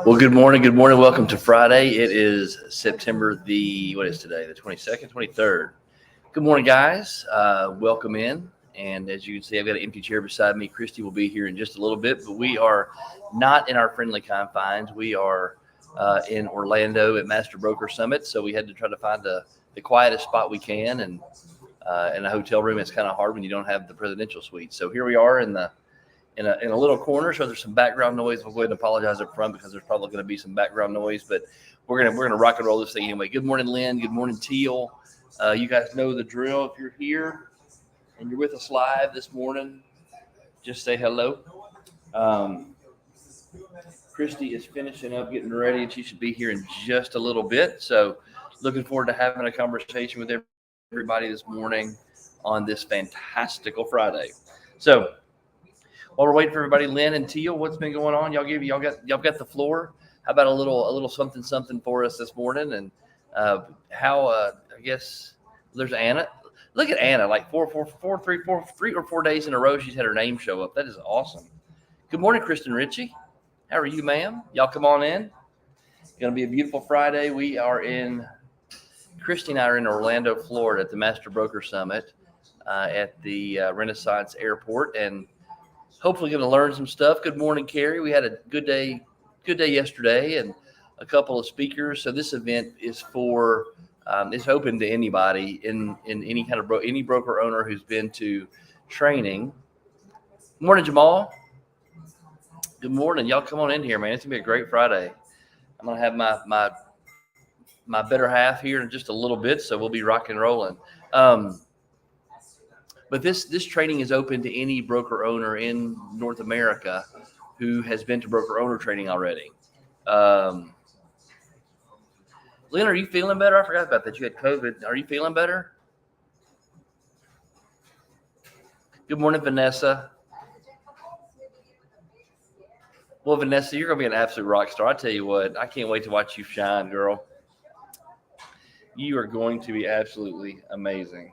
Well, good morning. Good morning. Welcome to Friday. It is September what is today? The 22nd, 23rd. Good morning, guys. Welcome in. And as you can see, I've got an empty chair beside me. Christy will be here in just a little bit, but we are not in our friendly confines. We are in Orlando at Master Broker Summit. So we had to try to find the quietest spot we can. And in a hotel room, it's kind of hard when you don't have the presidential suite. So here we are in a little corner, so there's some background noise. We'll go ahead and apologize up front because there's probably going to be some background noise, but we're gonna rock and roll this thing anyway. Good morning, Lynn. Good morning, Teal. You guys know the drill. If you're here and you're with us live this morning, just say hello. Christy is finishing up, getting ready, and she should be here in just a little bit. So looking forward to having a conversation with everybody this morning on this fantastical Friday. So while we're waiting for everybody, Lynn and Teal, what's been going on? Y'all got the floor. How about a little something for us this morning? And I guess there's Anna. Look at Anna, like three or four days in a row she's had her name show up. That is awesome. Good morning, Kristen Ritchie. How are you, ma'am? Y'all come on in. It's gonna be a beautiful Friday. Christy and I are in Orlando, Florida at the Master Broker Summit at the Renaissance Airport, and hopefully going to learn some stuff. Good morning, Carrie. We had a good day yesterday and a couple of speakers. So this event is it's open to anybody in any kind of any broker owner who's been to training. Good morning, Jamal. Good morning. Y'all come on in here, man. It's going to be a great Friday. I'm going to have my better half here in just a little bit, so we'll be rock and rolling. But this training is open to any broker owner in North America who has been to broker owner training already. Lynn, are you feeling better? I forgot about that. You had COVID. Are you feeling better? Good morning, Vanessa. Well, Vanessa, you're going to be an absolute rock star. I tell you what, I can't wait to watch you shine, girl. You are going to be absolutely amazing.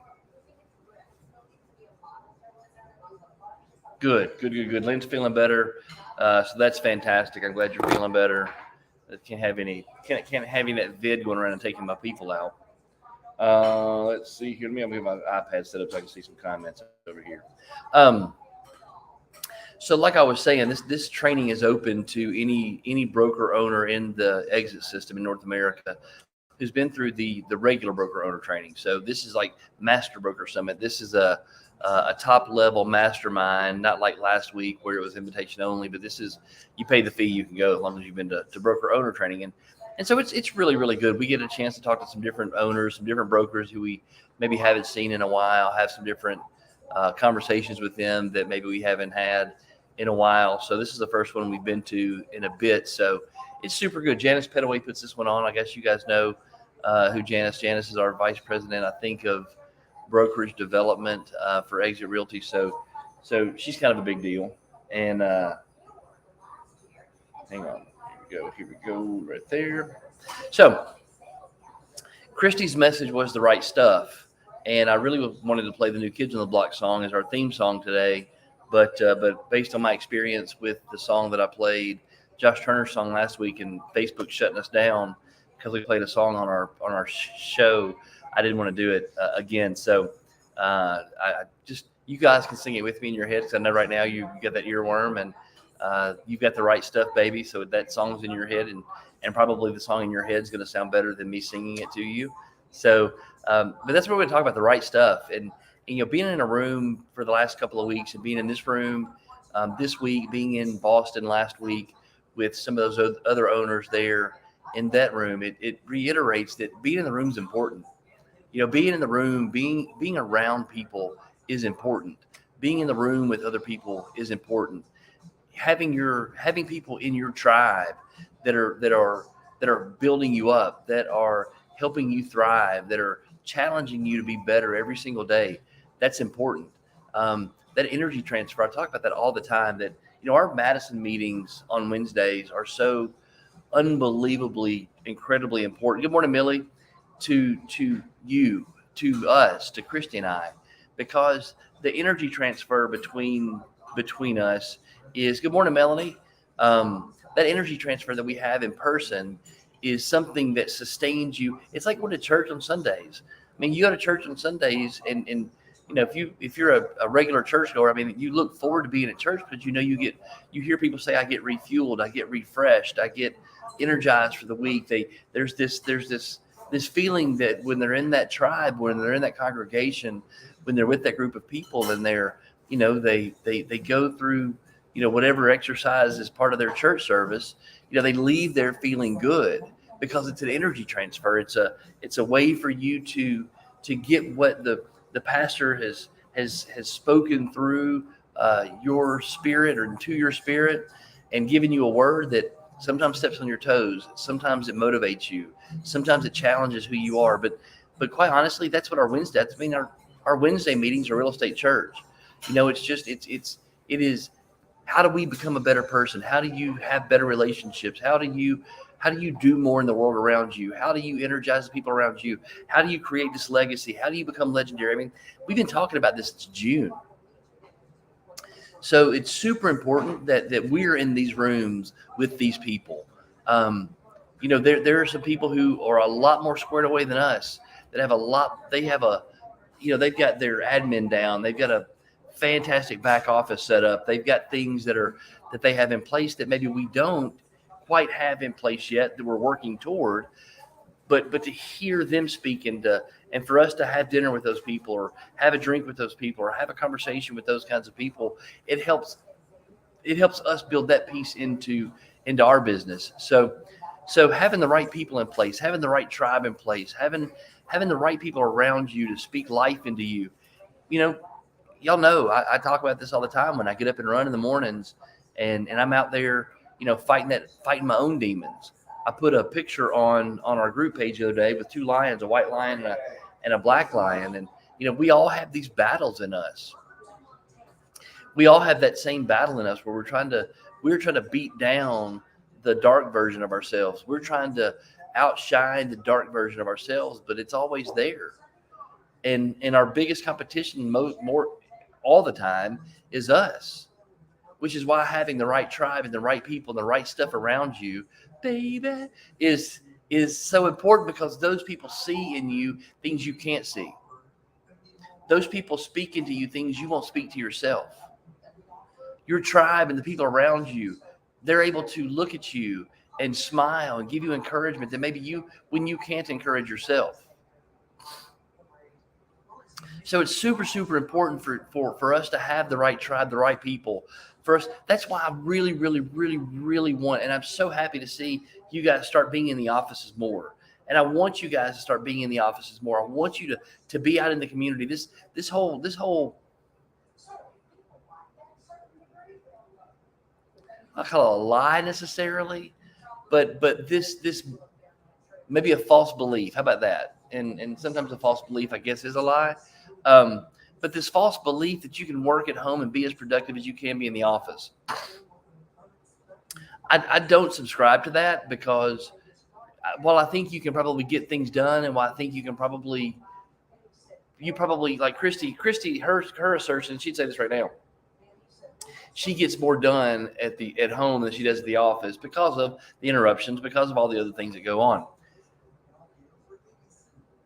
Good. Lynn's feeling better, so that's fantastic. I'm glad you're feeling better. Can't have any that vid going around and taking my people out. Let's see here. Let me get my iPad set up so I can see some comments over here. So like I was saying, this training is open to any broker owner in the exit system in North America who's been through the regular broker owner training. So this is like Master Broker Summit. This is a top level mastermind, not like last week where it was invitation only, but this is, you pay the fee, you can go as long as you've been to broker owner training. And so it's really, really good. We get a chance to talk to some different owners, some different brokers who we maybe haven't seen in a while, have some different conversations with them that maybe we haven't had in a while. So this is the first one we've been to in a bit. So it's super good. Janice Petaway puts this one on. I guess you guys know who Janice is our vice president, I think, of brokerage development for Exit Realty. So she's kind of a big deal. And hang on, here we go right there. So Christy's message was the right stuff, and I really wanted to play the new Kids on the Block song as our theme song today, but based on my experience with the song that I played, Josh Turner's song last week, and Facebook shutting us down because we played a song on our show, I didn't want to do it again. So I just, you guys can sing it with me in your head, because I know right now you got that earworm, and you've got the right stuff, baby. So that song's in your head, and probably the song in your head is going to sound better than me singing it to you. So, but that's what we're going to talk about, the right stuff. And being in a room for the last couple of weeks, and being in this room this week, being in Boston last week with some of those other owners there in that room, it reiterates that being in the room is important. Being in the room, being around people is important. being in the room with other people is important. Having people in your tribe that are building you up, that are helping you thrive, that are challenging you to be better every single day. That's important. That energy transfer, I talk about that all the time. That our Madison meetings on Wednesdays are so unbelievably, incredibly important. Good morning, Millie, to you, to us, to Christy and I, because the energy transfer between us is, good morning, Melanie. That energy transfer that we have in person is something that sustains you. It's like going to church on Sundays. I mean, you go to church on Sundays, and if you're a regular churchgoer, I mean, you look forward to being at church because you hear people say, I get refueled, I get refreshed, I get energized for the week. There's this feeling that when they're in that tribe, when they're in that congregation, when they're with that group of people, and they go through whatever exercise is part of their church service, they leave there feeling good because it's an energy transfer. It's a way for you to get what the pastor has spoken through your spirit or into your spirit, and giving you a word that sometimes steps on your toes. Sometimes it motivates you. Sometimes it challenges who you are. But quite honestly, that's what our Wednesday meetings are. Real Estate Church. It is. How do we become a better person? How do you have better relationships? How do you do more in the world around you? How do you energize the people around you? How do you create this legacy? How do you become legendary? I mean, we've been talking about this since June. So it's super important that we're in these rooms with these people. There are some people who are a lot more squared away than us, that have they've got their admin down. They've got a fantastic back office set up. They've got things that they have in place that maybe we don't quite have in place yet, that we're working toward. But to hear them speak and for us to have dinner with those people, or have a drink with those people, or have a conversation with those kinds of people, it helps us build that piece into our business. So having the right people in place, having the right tribe in place, having the right people around you to speak life into you. Y'all know I talk about this all the time when I get up and run in the mornings, and I'm out there, fighting my own demons. I put a picture on our group page the other day with two lions, a white lion and a black lion. And, we all have these battles in us. We all have that same battle in us where we're trying to beat down the dark version of ourselves. We're trying to outshine the dark version of ourselves, but it's always there. And our biggest competition more all the time is us, which is why having the right tribe and the right people and the right stuff around you, baby, is so important, because those people see in you things you can't see. Those people speak into you things you won't speak to yourself. Your tribe and the people around you, they're able to look at you and smile and give you encouragement that maybe when you can't encourage yourself. So it's super, super important for us to have the right tribe, the right people. First, that's why I really, really, really, really want, and I'm so happy to see you guys start being in the offices more. And I want you guys to start being in the offices more. I want you to be out in the community. This whole I call it a lie necessarily, but this maybe a false belief. How about that? And sometimes a false belief, I guess, is a lie. But this false belief that you can work at home and be as productive as you can be in the office. I don't subscribe to that, because while I think you can probably get things done, and while I think you probably like Christy, her assertion, she'd say this right now, she gets more done at home than she does at the office because of the interruptions, because of all the other things that go on.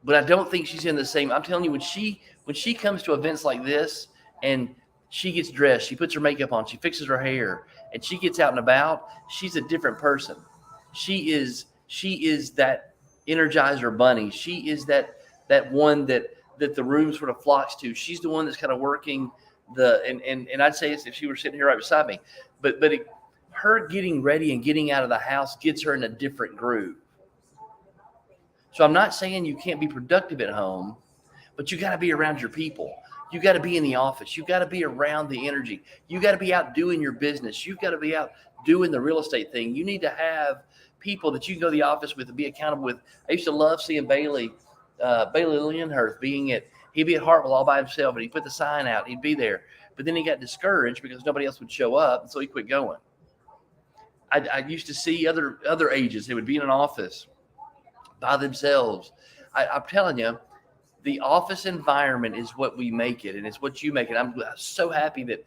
But I don't think she's in the same. I'm telling you, when she comes to events like this, and she gets dressed, she puts her makeup on, she fixes her hair, and she gets out and about, she's a different person. She is that Energizer bunny. She is that one that the room sort of flocks to. She's the one that's kind of working and I'd say if she were sitting here right beside me, but her getting ready and getting out of the house gets her in a different groove. So I'm not saying you can't be productive at home, but you got to be around your people. You got to be in the office. You got to be around the energy. You got to be out doing your business. You've got to be out doing the real estate thing. You need to have people that you can go to the office with and be accountable with. I used to love seeing Bailey Lillianhurst he'd be at Hartville all by himself, and he'd put the sign out. He'd be there. But then he got discouraged because nobody else would show up, and so he quit going. I used to see other agents. They would be in an office by themselves. I'm telling you, the office environment is what we make it, and it's what you make it. I'm so happy that,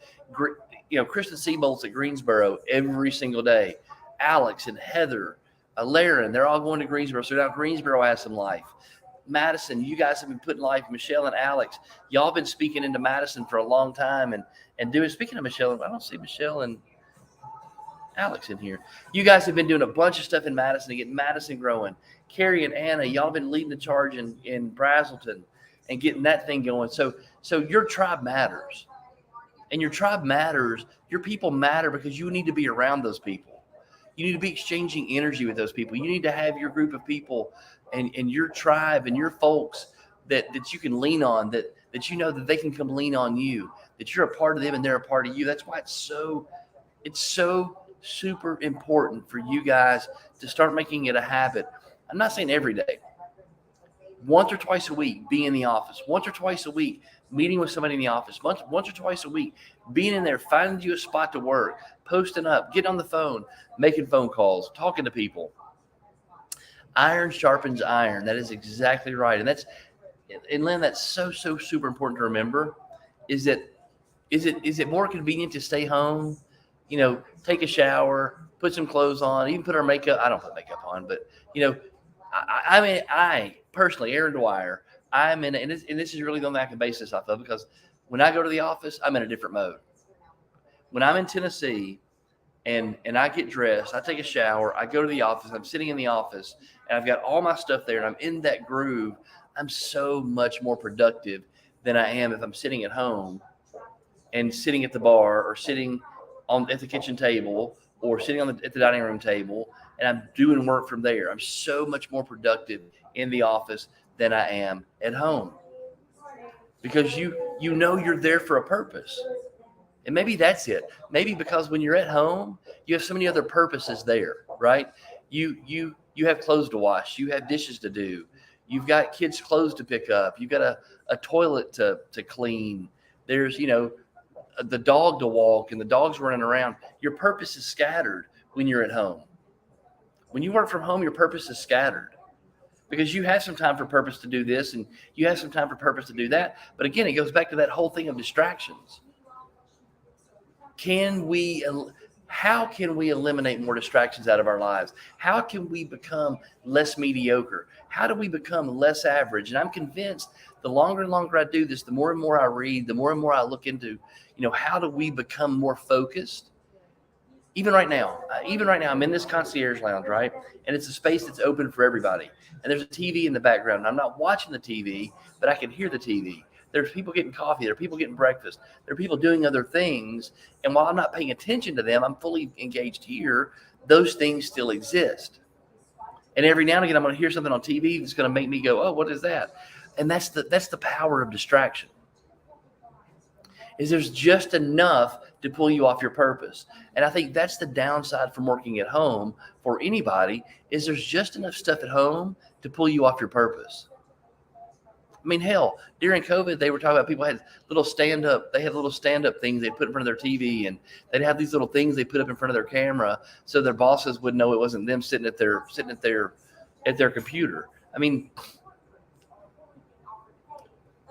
Kristen Seabolt's at Greensboro every single day. Alex and Heather, Laren, they're all going to Greensboro. So now Greensboro has some life. Madison, you guys have been putting life. Michelle and Alex, y'all been speaking into Madison for a long time and doing. Speaking of Michelle, I don't see Michelle and Alex in here. You guys have been doing a bunch of stuff in Madison to get Madison growing. Carrie and Anna, y'all been leading the charge in Brazelton and getting that thing going. So your tribe matters. And your tribe matters. Your people matter because you need to be around those people. You need to be exchanging energy with those people. You need to have your group of people and your tribe and your folks that you can lean on, that you know that they can come lean on you, that you're a part of them and they're a part of you. That's why it's so super important for you guys to start making it a habit. I'm not saying every day. Once or twice a week, be in the office. Once or twice a week, meeting with somebody in the office. Once or twice a week, being in there, finding you a spot to work, posting up, getting on the phone, making phone calls, talking to people. Iron sharpens iron. That is exactly right. And Lynn, that's so super important to remember. Is it more convenient to stay home, take a shower, put some clothes on, even put our makeup. I don't put makeup on, but I personally, Aaron Dwyer, I'm in, and this is really the only thing I can base this off of, because when I go to the office, I'm in a different mode. When I'm in Tennessee and I get dressed, I take a shower, I go to the office, I'm sitting in the office, and I've got all my stuff there, and I'm in that groove, I'm so much more productive than I am if I'm sitting at home and sitting at the bar or sitting at the kitchen table or sitting at the dining room table, and I'm doing work from there. I'm so much more productive in the office than I am at home, because you know you're there for a purpose. And maybe that's it. Maybe because when you're at home, you have so many other purposes there, right? You have clothes to wash, you have dishes to do, you've got kids' clothes to pick up, you've got a toilet to clean. There's the dog to walk and the dog's running around. Your purpose is scattered when you're at home. When you work from home, your purpose is scattered, because you have some time for purpose to do this and you have some time for purpose to do that. But again, it goes back to that whole thing of distractions. How can we eliminate more distractions out of our lives? How can we become less mediocre? How do we become less average? And I'm convinced the longer and longer I do this, the more and more I read, the more and more I look into, how do we become more focused? Even right now, I'm in this concierge lounge, right? And it's a space that's open for everybody. And there's a TV in the background. And I'm not watching the TV, but I can hear the TV. There's people getting coffee. There are people getting breakfast. There are people doing other things. And while I'm not paying attention to them, I'm fully engaged here. Those things still exist. And every now and again, I'm going to hear something on TV that's going to make me go, oh, what is that? And that's the power of distraction. Is there's just enough to pull you off your purpose. And I think that's the downside from working at home for anybody, is there's just enough stuff at home to pull you off your purpose. I mean, hell, during COVID, they were talking about people had little stand-up things they'd put in front of their TV, and they'd have these little things they put up in front of their camera so their bosses would know it wasn't them sitting at their computer. I mean,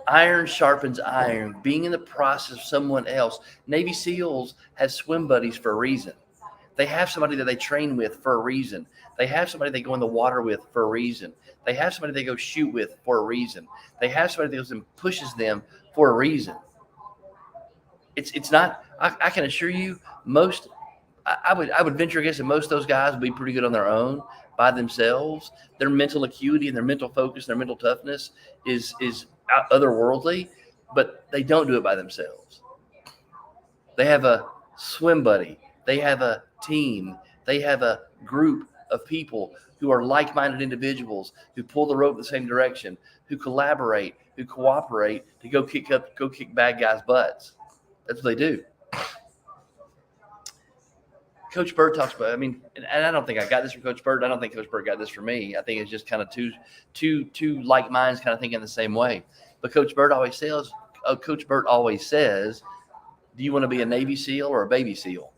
iron sharpens iron, being in the process of someone else. Navy SEALs have swim buddies for a reason. They have somebody that they train with for a reason. They have somebody they go in the water with for a reason. They have somebody they go shoot with for a reason. They have somebody that goes and pushes them for a reason. It's not, I can assure you, I would venture a guess that most of those guys would be pretty good on their own by themselves. Their mental acuity and their mental focus and their mental toughness is otherworldly, but they don't do it by themselves. They have a swim buddy. They have a team. They have a group of people who are like-minded individuals who pull the rope in the same direction, who collaborate, who cooperate to go kick bad guys' butts. That's what they do. Coach Bird talks about, and I don't think I got this from Coach Bird. I don't think Coach Bird got this from me. I think it's just kind of two like minds kind of thinking the same way. But Coach Bird always says, do you want to be a Navy SEAL or a baby SEAL?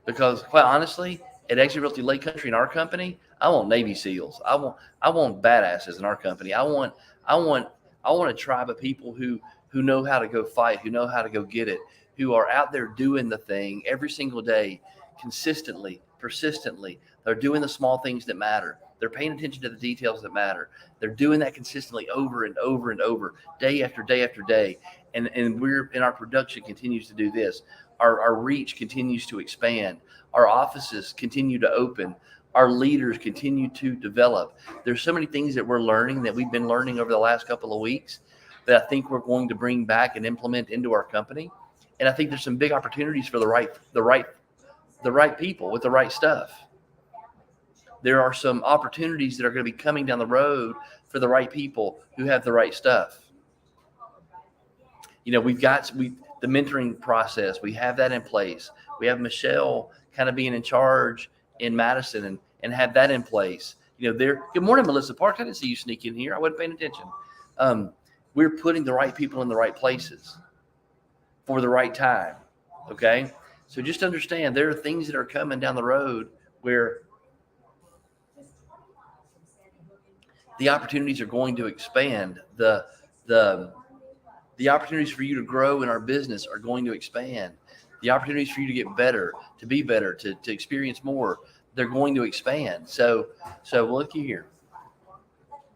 Because quite honestly, at Exit Realty Lake Country in our company, I want Navy SEALs. I want badasses in our company. I want a tribe of people who know how to go fight, who know how to go get it, who are out there doing the thing every single day, consistently, persistently. They're doing the small things that matter. They're paying attention to the details that matter. They're doing that consistently over and over and over, day after day after day. And our production continues to do this. Our reach continues to expand. Our offices continue to open. Our leaders continue to develop. There's so many things that we're learning, that we've been learning over the last couple of weeks, that I think we're going to bring back and implement into our company. And I think there's some big opportunities for the right people with the right stuff. There are some opportunities that are going to be coming down the road for the right people who have the right stuff. We've got the mentoring process. We have that in place. We have Michelle kind of being in charge in Madison and have that in place. Good morning, Melissa Parks. I didn't see you sneak in here. I wasn't paying attention. We're putting the right people in the right places for the right time. Okay. So just understand there are things that are coming down the road where the opportunities are going to expand. The opportunities for you to grow in our business are going to expand. The opportunities for you to get better, to be better, to experience more, they're going to expand. So look here.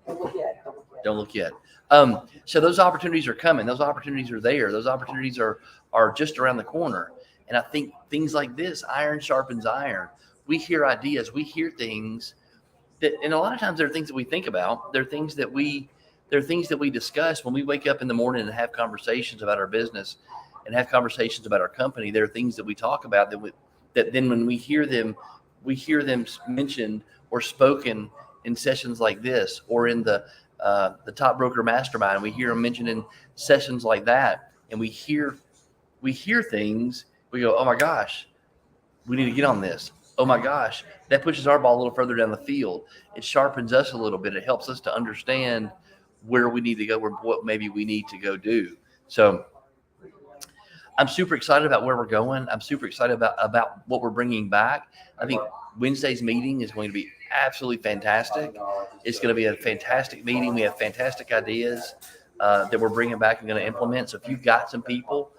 Don't look yet. So those opportunities are coming. Those opportunities are there. Those opportunities are just around the corner. And I think things like this, iron sharpens iron. We hear ideas. We hear things that, and a lot of times there are things that we think about. There are things that we discuss when we wake up in the morning and have conversations about our business and have conversations about our company. There are things that we talk about that then when we hear them mentioned or spoken in sessions like this, or in the Top Broker Mastermind. We hear them mentioned in sessions like that, and we hear things. We go, oh my gosh, we need to get on this. Oh my gosh, that pushes our ball a little further down the field. It sharpens us a little bit. It helps us to understand where we need to go, or what maybe we need to go do. So I'm super excited about where we're going. I'm super excited about what we're bringing back. I think Wednesday's meeting is going to be absolutely fantastic. It's going to be a fantastic meeting. We have fantastic ideas that we're bringing back and going to implement. So if you've got some people,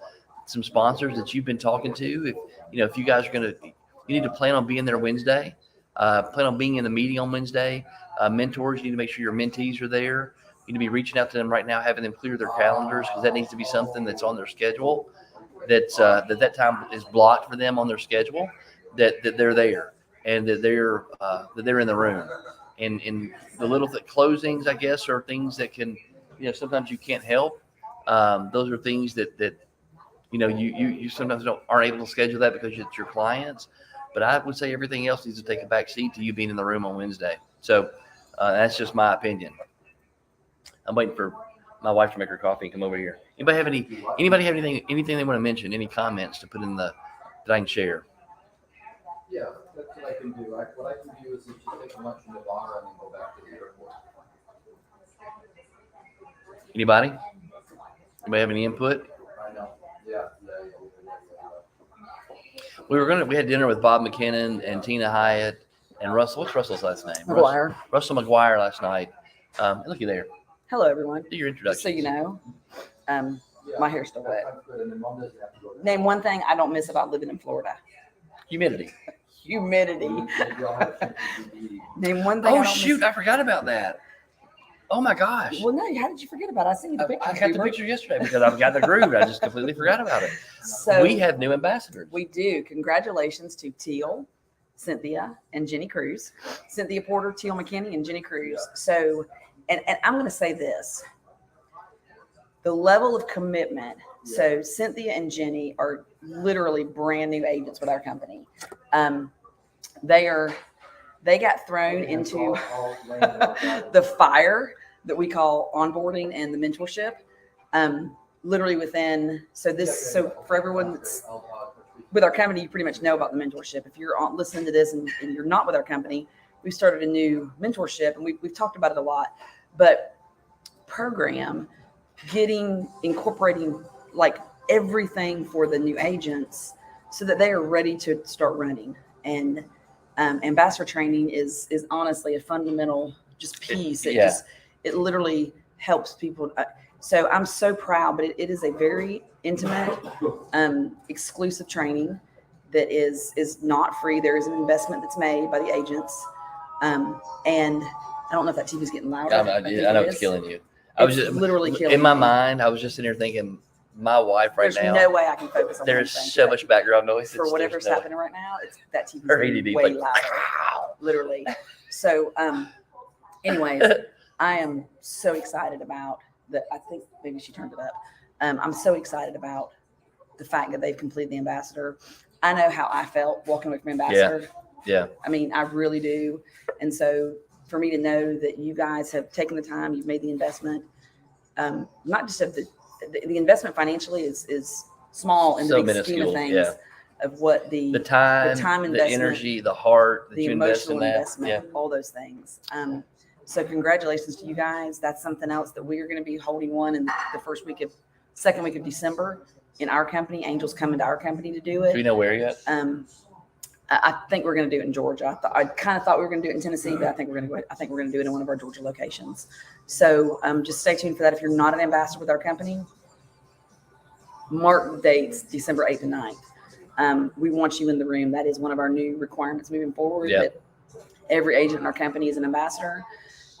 some sponsors that you've been talking to, if you guys are you need to plan on being there Wednesday. Plan on being in the meeting on Wednesday. Mentors, you need to make sure your mentees are there. You need to be reaching out to them right now, having them clear their calendars, because that needs to be something that's on their schedule. That time is blocked for them on their schedule. That they're there and that they're in the room. And the little closings, I guess, are things that can, sometimes you can't help. Those are things that you sometimes aren't able to schedule that because it's your clients. But I would say everything else needs to take a back seat to you being in the room on Wednesday. So that's just my opinion. I'm waiting for my wife to make her coffee and come over here. Anybody have anything they want to mention? Any comments to put in that I can share? Yeah, that's what I can do. What I can do is just take lunch in Nevada and then go back to the airport. Anybody have any input? I know. Yeah. We had dinner with Bob McKinnon and Tina Hyatt and Russell. What's Russell's last name? McGuire. Russell McGuire last night. Looky there. Hello, everyone. Do your introduction. Just so you know, my hair's still wet. And then Mom doesn't have to go to Name one thing I don't miss about living in Florida. Humidity. Name one thing. Oh, shoot. I forgot about that. Oh, my gosh. Well, no, how did you forget about it? I sent you the picture. I got the picture yesterday because I've got the groove. I just completely forgot about it. So we have new ambassadors. We do. Congratulations to Teal, Cynthia, and Jenny Cruz. Cynthia Porter, Teal McKinney, and Jenny Cruz. So, and I'm going to say this. The level of commitment. So Cynthia and Jenny are literally brand new agents with our company. They are they got thrown into the fire that we call onboarding and the mentorship. Literally within, so for everyone that's with our company, you pretty much know about the mentorship. If you're listening to this and you're not with our company, we started a new mentorship, and we've talked about it a lot, but program incorporating like everything for the new agents so that they are ready to start running. And ambassador training is honestly a fundamental just piece. It literally helps people. So I'm so proud, but it is a very intimate, exclusive training that is not free. There is an investment that's made by the agents. And I don't know if that TV's getting louder. I know it's killing you. I was just literally killing in my me. mind. I was just sitting here thinking, my wife right There's now. no way I can focus on There's one thing so today. much background noise. For whatever's happening right now. It's that TV's Her getting ADD, way like, louder. Literally. So, anyways, I am so excited about that. I think maybe she turned it up. I'm so excited about the fact that they've completed the ambassador. I know how I felt walking away from ambassador. Yeah. I mean, I really do. And so for me to know that you guys have taken the time, you've made the investment, not just of the investment financially is small in the So big scheme of minuscule, things of what the time, the the energy, the heart that the you invest in emotional that. investment, all those things. So congratulations to you guys. That's something else that we are going to be holding one in the second week of December in our company. Angel's coming to our company to do it. Do we know where yet? I think we're going to do it in Georgia. I kind of thought we were going to do it in Tennessee, but I think we're going to do it in one of our Georgia locations. So just stay tuned for that. If you're not an ambassador with our company, mark the dates, December 8th and 9th. We want you in the room. That is one of our new requirements moving forward. Yep. That every agent in our company is an ambassador,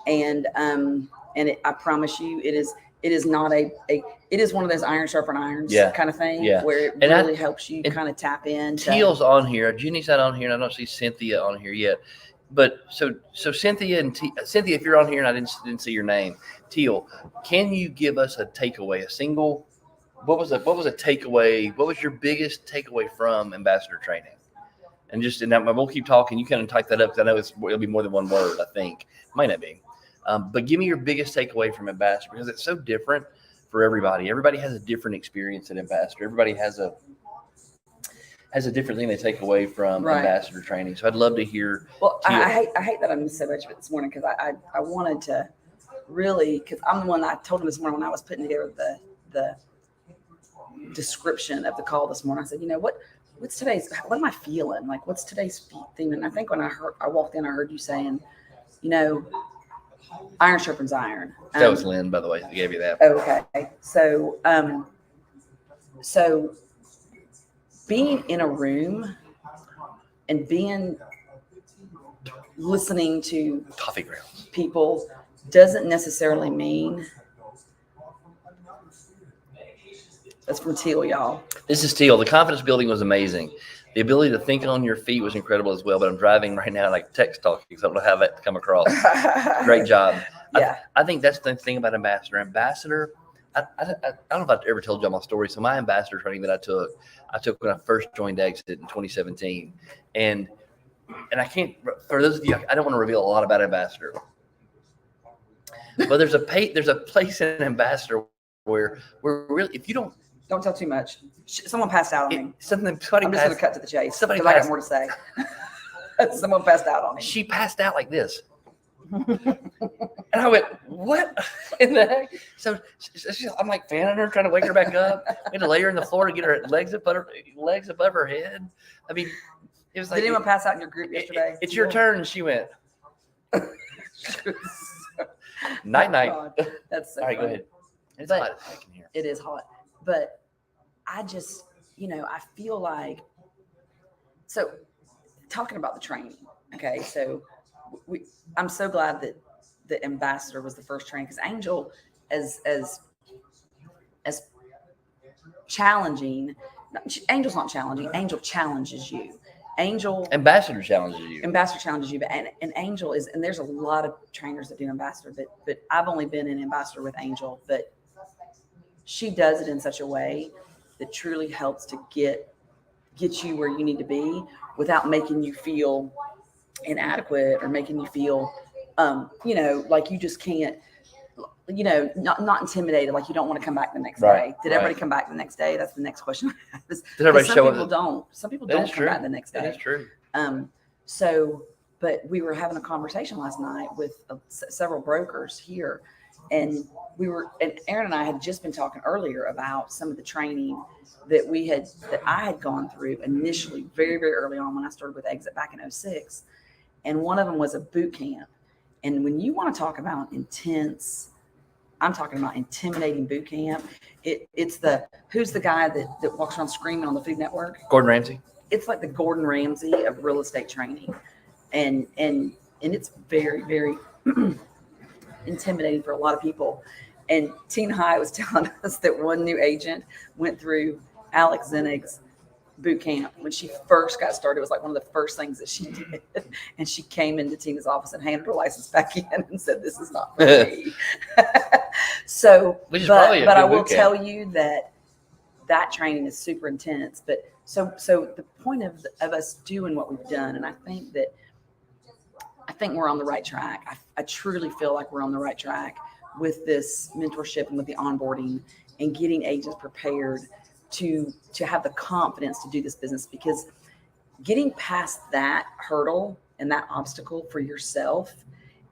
and I promise you, it is not it is one of those iron sharpen irons kind of thing where it really helps you kind of tap in. Teal's on here. Jenny's not on here, and I don't see Cynthia on here yet. But so Cynthia and Cynthia, if you're on here and I didn't see your name, Teal, can you give us a takeaway, a single? What was a takeaway? What was your biggest takeaway from ambassador training? And we'll keep talking. You kind of type that up because I know it'll be more than one word. I think might not be. But give me your biggest takeaway from ambassador, because it's so different for everybody. Everybody has a different experience at ambassador. Everybody has a different thing they take away from ambassador training. So I'd love to hear. Well, I hate that I missed so much of it this morning, because I wanted to really, because I'm the one I told him this morning when I was putting together the description of the call this morning. I said, what's today's, what am I feeling? Like, what's today's theme? And I think when I walked in, I heard you saying, iron sharpens iron. That was Lynn, by the way, that gave you that. Okay. So being in a room and listening to Coffee grounds people doesn't necessarily mean. That's from Teal, y'all. This is Teal. The confidence building was amazing. The ability to think on your feet was incredible as well. But I'm driving right now, like text talking, so I don't know how that come across. Great job. Yeah. I think that's the thing about ambassador. I don't know if I've ever told y'all my story. So my ambassador training that I took when I first joined Exit in 2017. And I can't, for those of you, I don't want to reveal a lot about ambassador. But there's a place in ambassador where really, if you don't tell too much. Someone passed out on me. I'm just going to cut to the chase because I got more to say. Someone passed out on me. She passed out like this. And I went, what in the heck? So I'm like fanning her, trying to wake her back up. We had to lay her on the floor to get her legs above her head. I mean, it was like. Did anyone pass out in your group yesterday? It's your turn. And she went. Night. That's so all right, funny. go ahead. It's hot as heck in here. It is hot. But I just, I feel like, so talking about the training, okay, so I'm so glad that the ambassador was the first training, because Angel, as challenging, Angel's not challenging, Angel challenges you. Ambassador challenges you. But and Angel is, and there's a lot of trainers that do ambassador, but I've only been an ambassador with Angel, but she does it in such a way that truly helps to get you where you need to be without making you feel inadequate or making you feel, like you just can't, not intimidated, like you don't want to come back the next Right, day. Did right. everybody come back the next day? That's the next question I have. Does everybody Some show people up? don't. Some people That don't is come true. back the next That day. is true. But we were having a conversation last night with several brokers here, and Aaron and I had just been talking earlier about some of the training that I had gone through initially, very, very early on when I started with Exit back in 2006. And one of them was a boot camp. And when you want to talk about intense, I'm talking about intimidating boot camp. It's who's the guy that walks around screaming on the Food Network? Gordon Ramsay. It's like the Gordon Ramsay of real estate training. And it's very, very intimidating for a lot of people. And Tina High was telling us that one new agent went through Alex Zenig's boot camp when she first got started. It was like one of the first things that she did. And she came into Tina's office and handed her license back in and said, "This is not for me." So, Which is probably a but good I will boot camp. tell you that training is super intense. But so the point of us doing what we've done, and I think we're on the right track. I truly feel like we're on the right track with this mentorship and with the onboarding and getting agents prepared to have the confidence to do this business, because getting past that hurdle and that obstacle for yourself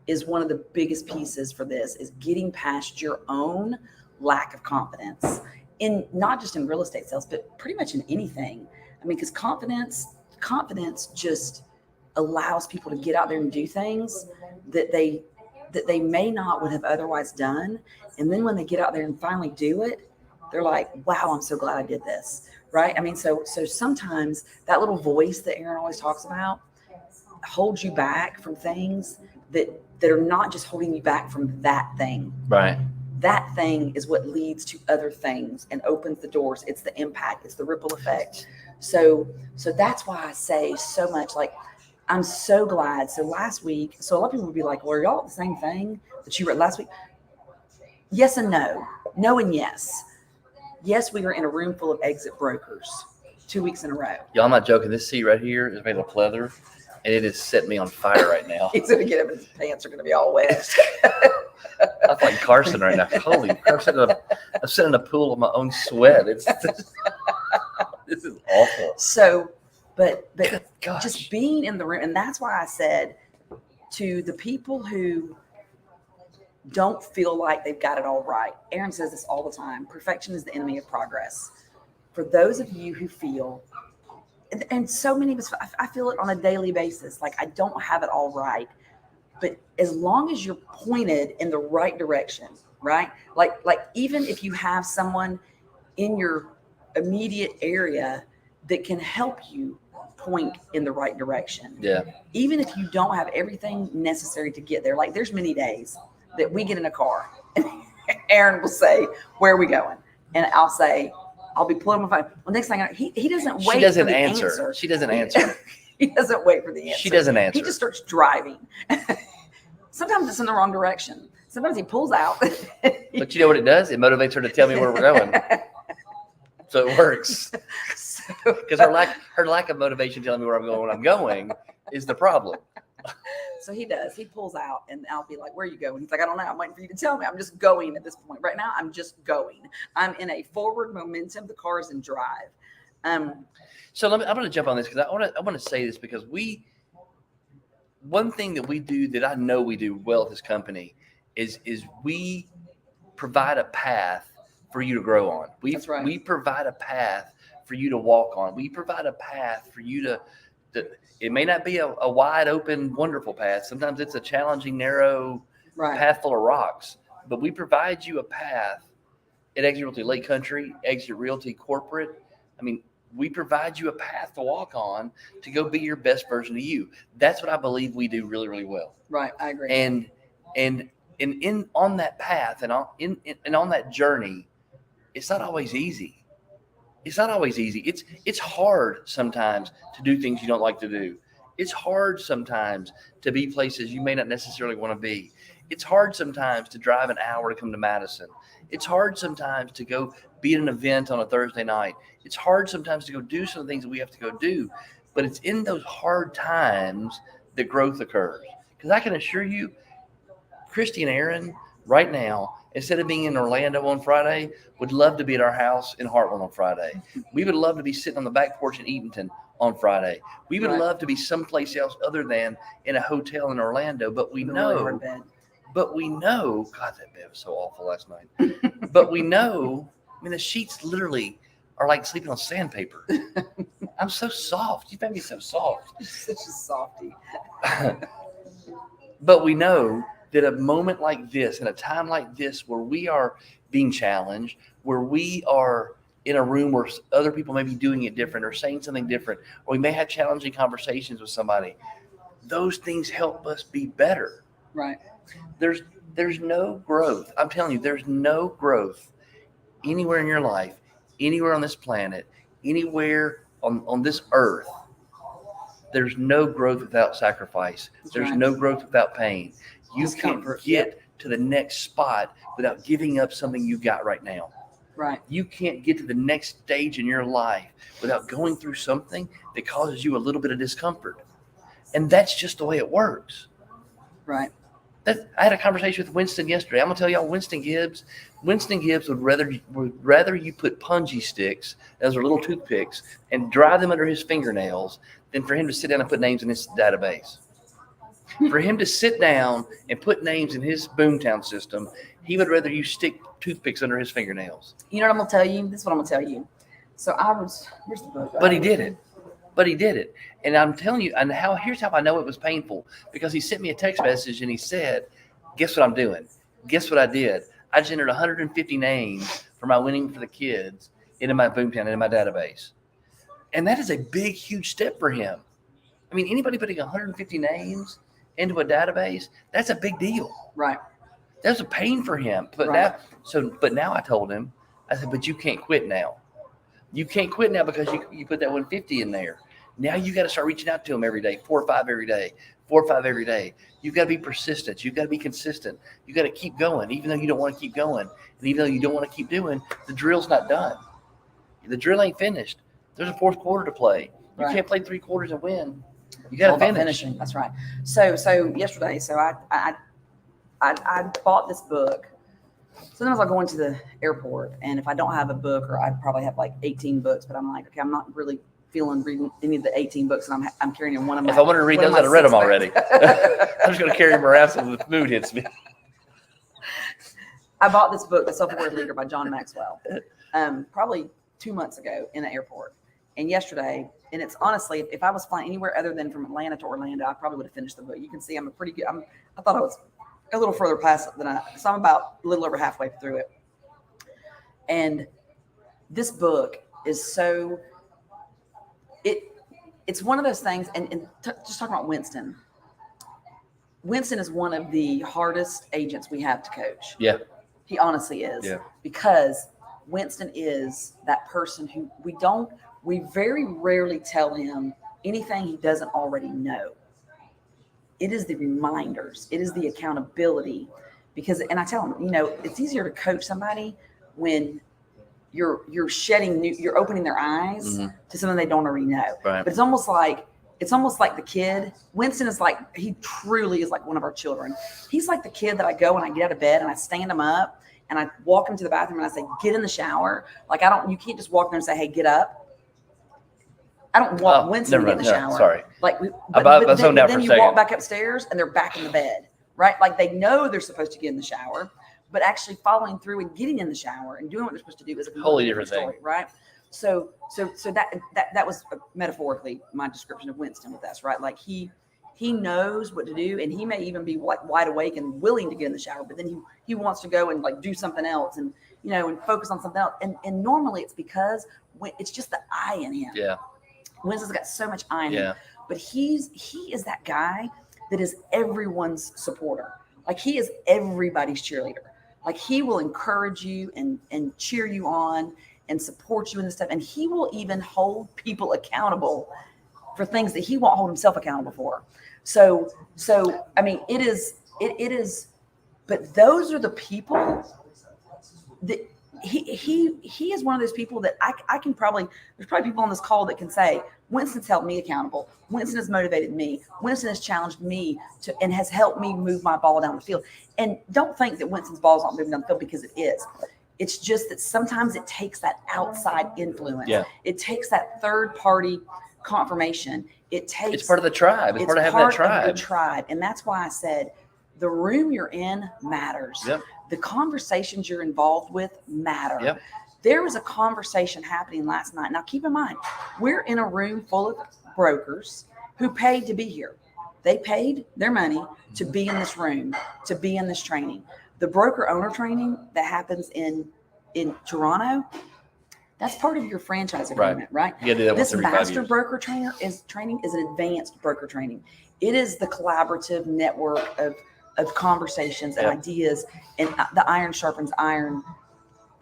is one of the biggest pieces for this, is getting past your own lack of confidence in not just in real estate sales, but pretty much in anything. I mean, because confidence just allows people to get out there and do things that they may not would have otherwise done. And then when they get out there and finally do it, they're like, "Wow, I'm so glad I did this." Right? I mean, so sometimes that little voice that Aaron always talks about holds you back from things that are not just holding you back from that thing. Right. That thing is what leads to other things and opens the doors. It's the impact. It's the ripple effect. So that's why I say so much, like, I'm so glad. So last week, so a lot of people would be like, "Well, are y'all at the same thing that you were at last week?" Yes and no. No and yes. Yes, we were in a room full of exit brokers 2 weeks in a row. Y'all, I'm not joking. This seat right here is made of pleather, and it is setting me on fire right now. He's going to get him, his pants are going to be all wet. I'm like Carson right now. Holy crap! I'm sitting in a pool of my own sweat. This is awful. So, but Gosh. just being in the room, and that's why I said to the people who don't feel like they've got it all right. Aaron says this all the time: perfection is the enemy of progress. For those of you who feel, and so many of us, I feel it on a daily basis, like I don't have it all right. But as long as you're pointed in the right direction, right? Like even if you have someone in your immediate area that can help you point in the right direction. Yeah. Even if you don't have everything necessary to get there, like there's many days that we get in a car and Aaron will say, "Where are we going?" And I'll say, I'll be pulling my phone. Well, next thing he doesn't wait She doesn't for the answer. She doesn't answer. He doesn't wait for the answer. She doesn't answer. He just starts driving. Sometimes it's in the wrong direction. Sometimes he pulls out. But you know what it does? It motivates her to tell me where we're going. So it works. Because her lack of motivation telling me where I'm going when I'm going is the problem. So he does. He pulls out, and I'll be like, "Where are you going?" He's like, "I don't know. I'm waiting for you to tell me. I'm just going at this point. Right now, I'm just going. I'm in a forward momentum. The car is in drive." So I'm going to jump on this because I want to say this, because one thing that we do that I know we do well at this company is we provide a path for you to grow on. That's right. We provide a path for you to walk on. We provide a path for you to it may not be a wide open, wonderful path. Sometimes it's a challenging, narrow path full of rocks. But we provide you a path at Exit Realty Lake Country, Exit Realty Corporate. I mean, we provide you a path to walk on to go be your best version of you. That's what I believe we do really, really well. Right, I agree. And in on that path and on that journey, it's not always easy. It's not always easy. It's hard sometimes to do things you don't like to do. It's hard sometimes to be places you may not necessarily want to be. It's hard sometimes to drive an hour to come to Madison. It's hard sometimes to go be at an event on a Thursday night. It's hard sometimes to go do some things that we have to go do. But it's in those hard times that growth occurs. Because I can assure you, Christy and Aaron right now, instead of being in Orlando on Friday, would love to be at our house in Heartland on Friday. We would love to be sitting on the back porch in Eatonton on Friday. We would Right. love to be someplace else other than in a hotel in Orlando. But we The really know, hard bed. God, that bed was so awful last night. But we know, I mean, the sheets literally are like sleeping on sandpaper. I'm so soft. You made me so soft. Such a softie. But we know that a moment like this and a time like this where we are being challenged, where we are in a room where other people may be doing it different or saying something different, or we may have challenging conversations with somebody, those things help us be better. Right. There's no growth. I'm telling you, there's no growth anywhere in your life, anywhere on this planet, anywhere on this earth. There's no growth without sacrifice. That's There's right. no growth without pain. You can't Discomfort. get to the next spot without giving up something you got right now. Right. You can't get to the next stage in your life without going through something that causes you a little bit of discomfort. And that's just the way it works. Right. I had a conversation with Winston yesterday. I'm gonna tell y'all, Winston Gibbs would rather you put punji sticks, those are little toothpicks, and dry them under his fingernails than for him to sit down and put names in his database. For him to sit down and put names in his Boomtown system, he would rather you stick toothpicks under his fingernails. You know what I'm gonna tell you? This is what I'm gonna tell you. So where's the book? But he did it. And I'm telling you, and here's how I know it was painful, because he sent me a text message and he said, guess what I'm doing? Guess what I did? I just entered 150 names for my Winning for the Kids into my Boomtown, into my database. And that is a big, huge step for him. I mean, anybody putting 150 names into a database, that's a big deal. Right. That's a pain for him. But Right. now I told him, I said, but you can't quit now. You can't quit now because you put that 150 in there. Now you got to start reaching out to them every day, 4 or 5 every day, 4 or 5 every day. You've got to be persistent. You've got to be consistent. You got to keep going, even though you don't want to keep going. And even though you don't want to keep doing, the drill's not done. The drill ain't finished. There's a 4th quarter to play. You Right. can't play 3 quarters and win. You It's got all to about finish. finishing. That's right. So yesterday, I bought this book. Sometimes I'll go into the airport, and if I don't have a book, or I probably have like 18 books, but I'm like, okay, I'm not really feeling reading any of the 18 books, and I'm carrying in one of my. If I wanted to read one of those, I'd have read them my already. 6 I'm just going to carry them around so the mood hits me. I bought this book, The Self-Aware Leader by John Maxwell, probably 2 months ago in the airport. And yesterday, and it's honestly, if I was flying anywhere other than from Atlanta to Orlando, I probably would have finished the book. You can see I'm a pretty good, I thought I was a little further past it so I'm about a little over halfway through it. And this book is so, it's one of those things, and just talking about Winston. Winston is one of the hardest agents we have to coach. Yeah. He honestly is. Yeah. Because Winston is that person who we very rarely tell him anything he doesn't already know. It is the reminders. It is the accountability. And I tell him, it's easier to coach somebody when you're opening their eyes to something they don't already know. Right. But it's almost like the kid. Winston is like, he truly is like one of our children. He's like the kid that I go and I get out of bed and I stand him up and I walk him to the bathroom and I say, get in the shower. Like you can't just walk there and say, hey, get up. I don't want Winston to get in the shower. Sorry. Like, then you walk back upstairs and they're back in the bed, right? Like they know they're supposed to get in the shower, but actually following through and getting in the shower and doing what they're supposed to do is a Wholly completely different story, right? So that was metaphorically my description of Winston with us, right? Like he knows what to do, and he may even be like wide awake and willing to get in the shower, but then he wants to go and like do something else and and focus on something else. And normally it's because it's just the I in him. Yeah. Winston's got so much I in him, Yeah. but he is that guy that is everyone's supporter. Like he is everybody's cheerleader. Like he will encourage you and cheer you on and support you in this stuff. And he will even hold people accountable for things that he won't hold himself accountable for. So I mean, it is, but those are the people that he is one of those people that I can probably, there's probably people on this call that can say, Winston's held me accountable. Winston has motivated me. Winston has challenged me and has helped me move my ball down the field. And don't think that Winston's ball's not moving down the field, because it is. It's just that sometimes it takes that outside influence. Yeah. It takes that third party confirmation. It's part of the tribe. It's part of having that tribe. Of the tribe. And that's why I said the room you're in matters. Yep. The conversations you're involved with matter. Yep. There was a conversation happening last night. Now, keep in mind, we're in a room full of brokers who paid to be here. They paid their money to be in this room, to be in this training. The broker owner training that happens in Toronto, that's part of your franchise agreement, right? You gotta do that This once every 5 master years. broker training is an advanced broker training. It is the collaborative network of conversations and Yep. ideas, and the iron sharpens iron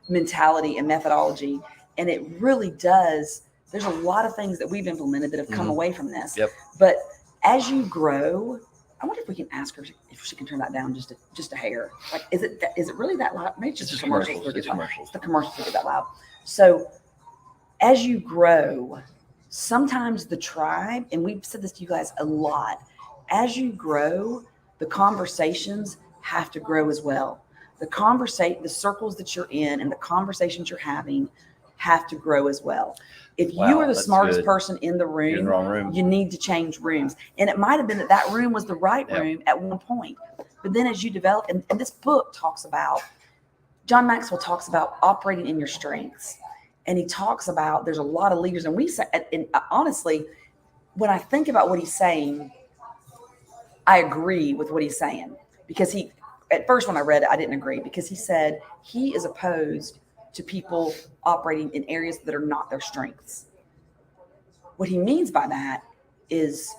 mentality and methodology. And it really does. There's a lot of things that we've implemented that have come Mhm. away from this. Yep. But as you grow, I wonder if we can ask her if she can turn that down just a hair. Like, is it really that loud? Maybe it's It's just just commercials. commercials. It's commercials. It's the commercials that get that loud. So as you grow, sometimes the tribe, and we've said this to you guys a lot, as you grow, the conversations have to grow as well. The circles that you're in and the conversations you're having have to grow as well. If you Wow, are the that's smartest good. person in the You're in the room, wrong room. you need to change rooms. And it might have been that room was the right Yep. room at one point. But then as you develop, and this book talks about, John Maxwell talks about operating in your strengths. And he talks about, there's a lot of leaders, and we say, and honestly, when I think about what he's saying, I agree with what he's saying, because at first when I read it, I didn't agree, because he said he is opposed to people operating in areas that are not their strengths. What he means by that is,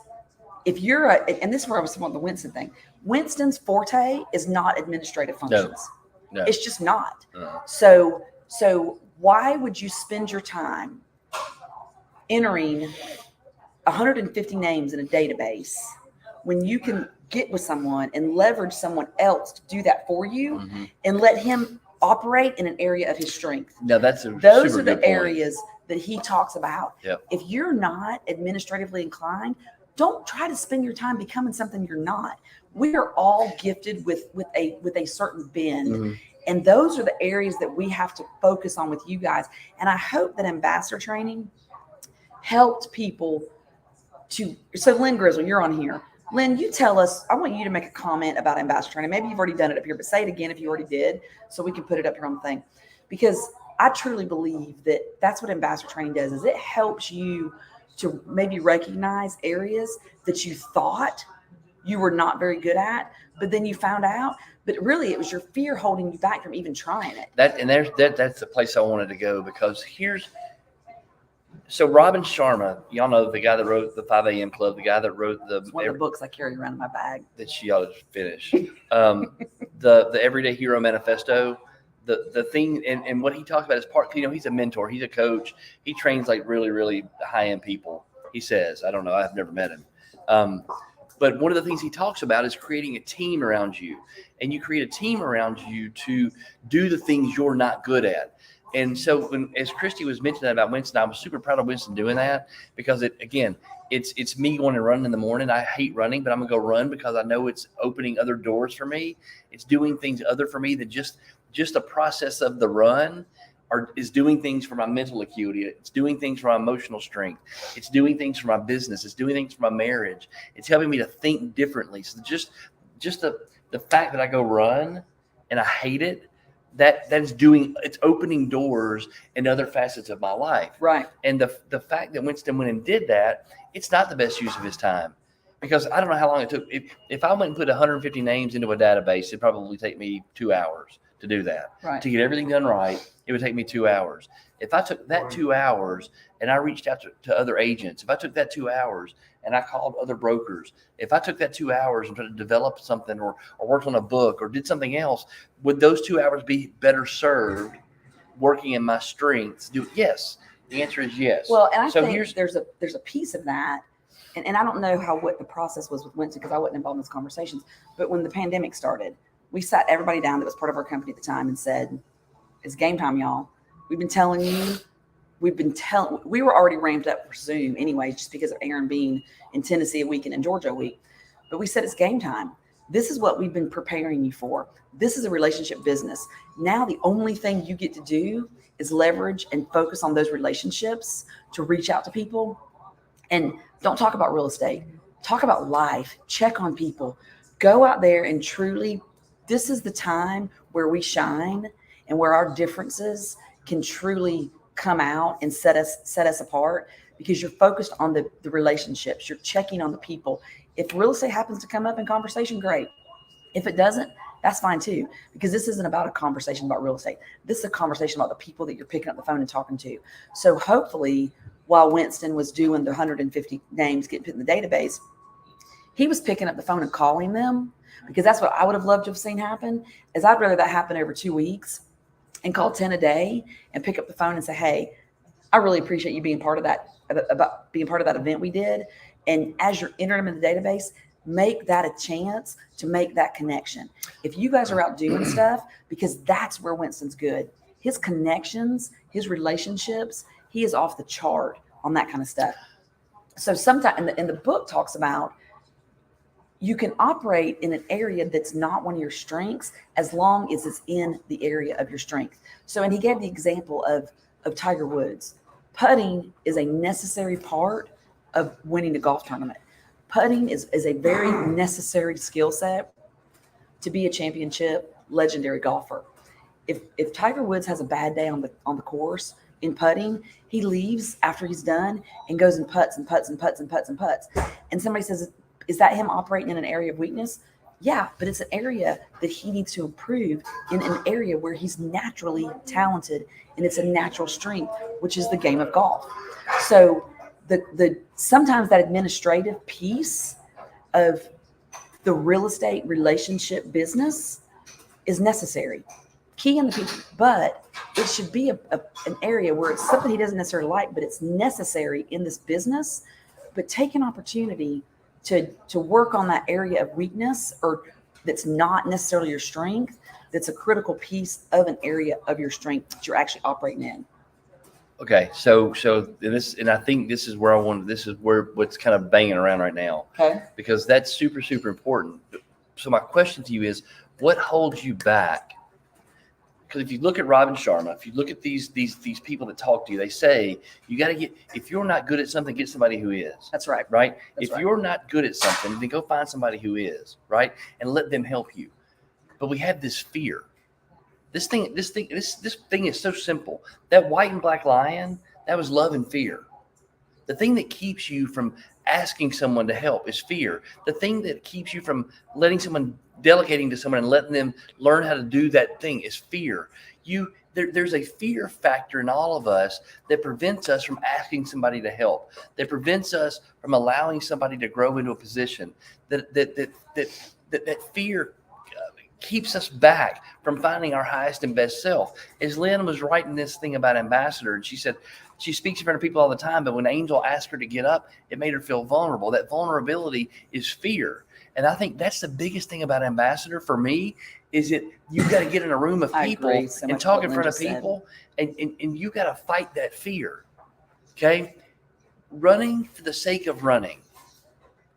if you're and this is where I was talking about the Winston thing. Winston's forte is not administrative functions. No. It's just not. Uh, So why would you spend your time entering 150 names in a database when you can get with someone and leverage someone else to do that for you, mhm. and let him operate in an area of his strength? No, that's a Those super are the good point. areas that he talks about. Yep. If you're not administratively inclined, don't try to spend your time becoming something you're not. We are all gifted with a certain bend. Mhm. And those are the areas that we have to focus on with you guys. And I hope that ambassador training helped people to. So Lynn Grizzle, you're on here. Lynn, you tell us, I want you to make a comment about ambassador training. Maybe you've already done it up here, but say it again if you already did, so we can put it up here on the thing. Because I truly believe that that's what ambassador training does, is it helps you to maybe recognize areas that you thought you were not very good at, but then you found out, but really it was your fear holding you back from even trying it. That's the place I wanted to go, because so Robin Sharma, y'all know, the guy that wrote the 5 a.m. Club, the guy that wrote It's one of the books I carry around in my bag. that she ought to finish. The Everyday Hero Manifesto, the thing, and what he talks about is part, he's a mentor, he's a coach, he trains like really, really high-end people. He says, I don't know, I've never met him. But one of the things he talks about is creating a team around you, and you create a team around you to do the things you're not good at. And so as Christy was mentioning about Winston, I was super proud of Winston doing that, because it's me going and running in the morning. I hate running, but I'm gonna go run because I know it's opening other doors for me. It's doing things other for me than just the process of the run, or is doing things for my mental acuity. It's doing things for my emotional strength. It's doing things for my business. It's doing things for my marriage. It's helping me to think differently. So just the fact that I go run and I hate it, that is it's opening doors in other facets of my life. Right. And the fact that Winston went and did that, it's not the best use of his time, because I don't know how long it took. If I went and put 150 names into a database, it'd probably take me 2 hours to do that. Right. To get everything done right, it would take me 2 hours. If I took that 2 hours and I reached out to other agents, if I took that 2 hours and I called other brokers, if I took that 2 hours and tried to develop something or worked on a book or did something else, would those 2 hours be better served working in my strengths? Yes. The answer is yes. Well, and I So think there's a piece of that, and I don't know what the process was with Winston, because I wasn't involved in those conversations. But when the pandemic started, we sat everybody down that was part of our company at the time and said, "It's game time, y'all. We've been telling you we were already ramped up for Zoom anyway, just because of Aaron being in Tennessee a week and in Georgia a week. But we said it's game time. This is what we've been preparing you for. This is a relationship business. Now the only thing you get to do is leverage and focus on those relationships to reach out to people. And don't talk about real estate. Talk about life. Check on people. Go out there and truly, this is the time where we shine and where our differences can truly come out and set us apart, because you're focused on the relationships. You're checking on the people. If real estate happens to come up in conversation, great. If it doesn't, that's fine too, because this isn't about a conversation about real estate. This is a conversation about the people that you're picking up the phone and talking to. So hopefully, while Winston was doing the 150 names getting put in the database, he was picking up the phone and calling them, because that's what I would have loved to have seen happen. Is I'd rather that happen over 2 weeks and call 10 a day and pick up the phone and say, hey, I really appreciate you being part of that, about being part of that event we did. And as you're entering them in the database, make that a chance to make that connection. If you guys are out doing stuff, because that's where Winston's good. His connections, his relationships, he is off the chart on that kind of stuff. So sometimes, and the book talks about, you can operate in an area that's not one of your strengths as long as it's in the area of your strength. So, and he gave the example of Tiger Woods. Putting is a necessary part of winning a golf tournament. Putting is a very necessary skill set to be a championship legendary golfer. If Tiger Woods has a bad day on the course in putting, he leaves after he's done and goes and putts and putts and putts and putts and putts. And somebody says, is that him operating in an area of weakness? Yeah, but it's an area that he needs to improve in, an area where he's naturally talented, and it's a natural strength, which is the game of golf. So the sometimes that administrative piece of the real estate relationship business is necessary. Key in the people, but it should be an area where it's something he doesn't necessarily like, but it's necessary in this business. But take an opportunity to work on that area of weakness, or that's not necessarily your strength, that's a critical piece of an area of your strength that you're actually operating in. Okay, so and I think this is where what's kind of banging around right now. Okay. Because that's super, super important. So my question to you is, what holds you back? Because if you look at Robin Sharma, if you look at these people that talk to you, they say you got to get, if you're not good at something, get somebody who is. That's right. Right? That's if right. you're not good at something, then go find somebody who is, right? And let them help you. But we have this fear. This thing is so simple. That white and black lion, that was love and fear. The thing that keeps you from asking someone to help is fear. The thing that keeps you from delegating to someone and letting them learn how to do that thing is fear. There's a fear factor in all of us that prevents us from asking somebody to help, that prevents us from allowing somebody to grow into a position. That fear keeps us back from finding our highest and best self. As Lynn was writing this thing about Ambassador, and she said she speaks in front of people all the time, but when Angel asked her to get up, it made her feel vulnerable. That vulnerability is fear. And I think that's the biggest thing about Ambassador for me, is that you've got to get in a room of people and talk in front of people, and you got to fight that fear. Okay? Running for the sake of running.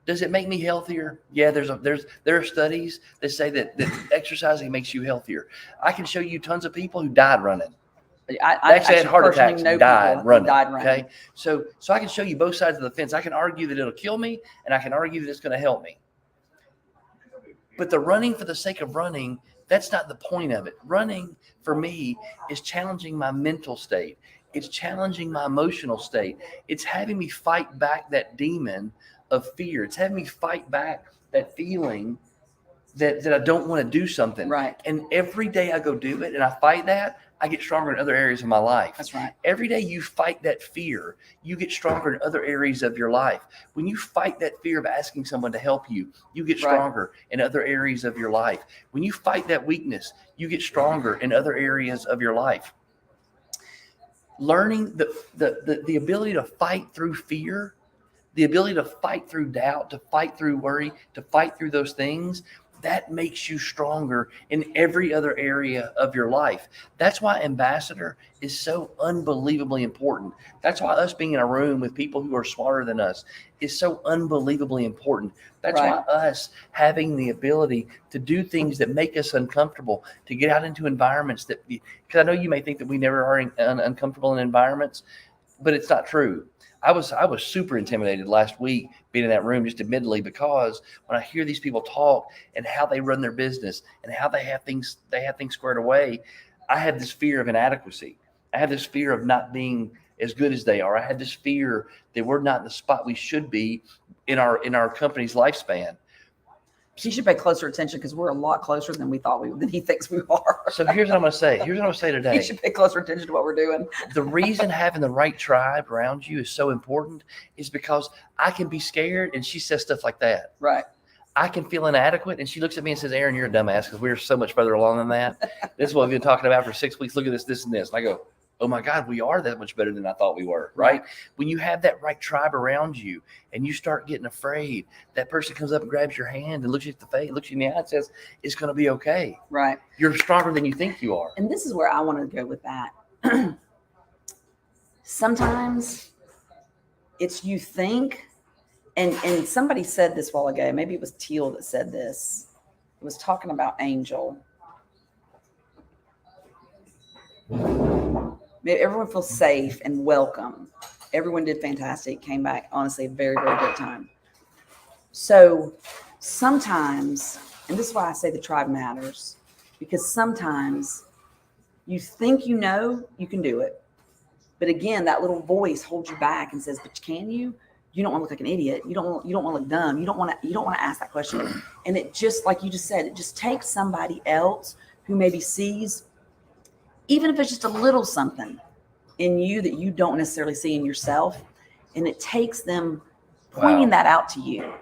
Does it make me healthier? Yeah, there are studies that say that exercising makes you healthier. I can show you tons of people who died running. I actually had heart attacks and died running. Okay, so I can show you both sides of the fence. I can argue that it'll kill me, and I can argue that it's going to help me. But the running for the sake of running, that's not the point of it. Running for me is challenging my mental state. It's challenging my emotional state. It's having me fight back that demon of fear. It's having me fight back that feeling that I don't want to do something. Right. And every day I go do it and I fight that, I get stronger in other areas of my life. That's right. Every day you fight that fear, you get stronger in other areas of your life. When you fight that fear of asking someone to help you, you get stronger in other areas of your life. When you fight that weakness, you get stronger in other areas of your life. Learning the ability to fight through fear, the ability to fight through doubt, to fight through worry, to fight through those things, that makes you stronger in every other area of your life. That's why ambassador is so unbelievably important. That's why us being in a room with people who are smarter than us is so unbelievably important. That's Right. why us having the ability to do things that make us uncomfortable, to get out into environments that, because I know you may think that we never are uncomfortable in environments, but it's not true. I was super intimidated last week being in that room, just admittedly, because when I hear these people talk and how they run their business and how they have things squared away, I have this fear of inadequacy. I have this fear of not being as good as they are. I have this fear that we're not in the spot we should be in our company's lifespan. He should pay closer attention because we're a lot closer than he thinks we are. So here's what I'm going to say. Here's what I'm going to say today. He should pay closer attention to what we're doing. The reason having the right tribe around you is so important is because I can be scared and she says stuff like that. Right. I can feel inadequate and she looks at me and says, Aaron, you're a dumbass, because we're so much further along than that. This is what we've been talking about for 6 weeks. Look at this, this, and this. And I go, oh my God, we are that much better than I thought we were, right? When you have that right tribe around you and you start getting afraid, that person comes up and grabs your hand and looks you in the face, looks you in the eye and says, it's going to be okay. Right. You're stronger than you think you are. And this is where I want to go with that. Sometimes it's you think, and somebody said this a while ago, maybe it was Teal that said this. It was talking about Angel. Everyone feels safe and welcome. Everyone did fantastic. Came back, honestly, a very, very good time. So sometimes, and this is why I say the tribe matters, because sometimes you think you know you can do it. But again, that little voice holds you back and says, but can you? You don't want to look like an idiot. You don't want to look dumb. You don't want to ask that question. And it just, like you just said, it just takes somebody else who maybe sees, even if it's just a little something in you that you don't necessarily see in yourself. And it takes them pointing that out to you.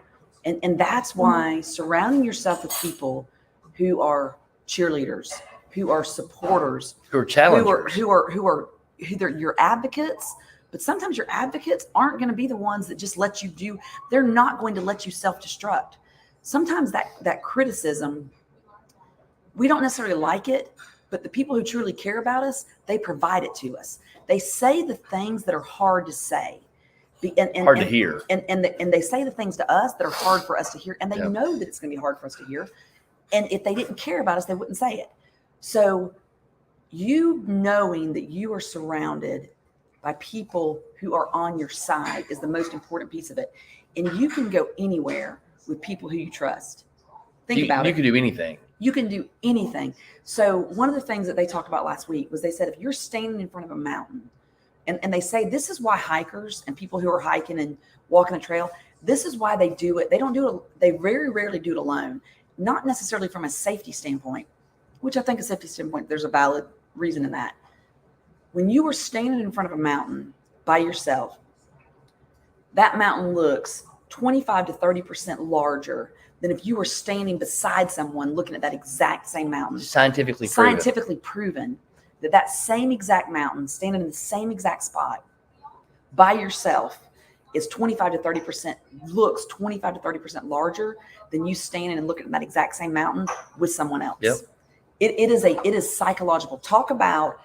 And that's why surrounding yourself with people who are cheerleaders, who are supporters, Who are challengers. who are your advocates. But sometimes your advocates aren't going to be the ones that just let you do. They're not going to let you self-destruct. Sometimes that criticism, we don't necessarily like it, but the people who truly care about us, they provide it to us. They say the things that are hard to say. Hard to hear. And they say the things to us that are hard for us to hear. And they know that it's going to be hard for us to hear. And if they didn't care about us, they wouldn't say it. So you knowing that you are surrounded by people who are on your side is the most important piece of it. And you can go anywhere with people who you trust. Think about it. You can do anything. You can do anything. So one of the things that they talked about last week was they said, if you're standing in front of a mountain, and they say this is why hikers and people who are hiking and walking a trail, this is why they do it. They don't do it. They very rarely do it alone, not necessarily from a safety standpoint, which I think a safety standpoint, there's a valid reason in that. When you are standing in front of a mountain by yourself, that mountain looks 25 to 30% larger than if you were standing beside someone looking at that exact same mountain. Scientifically proven that same exact mountain, standing in the same exact spot by yourself, is 25 to 30%, looks 25 to 30% larger than you standing and looking at that exact same mountain with someone else. Yep. It is psychological. Talk about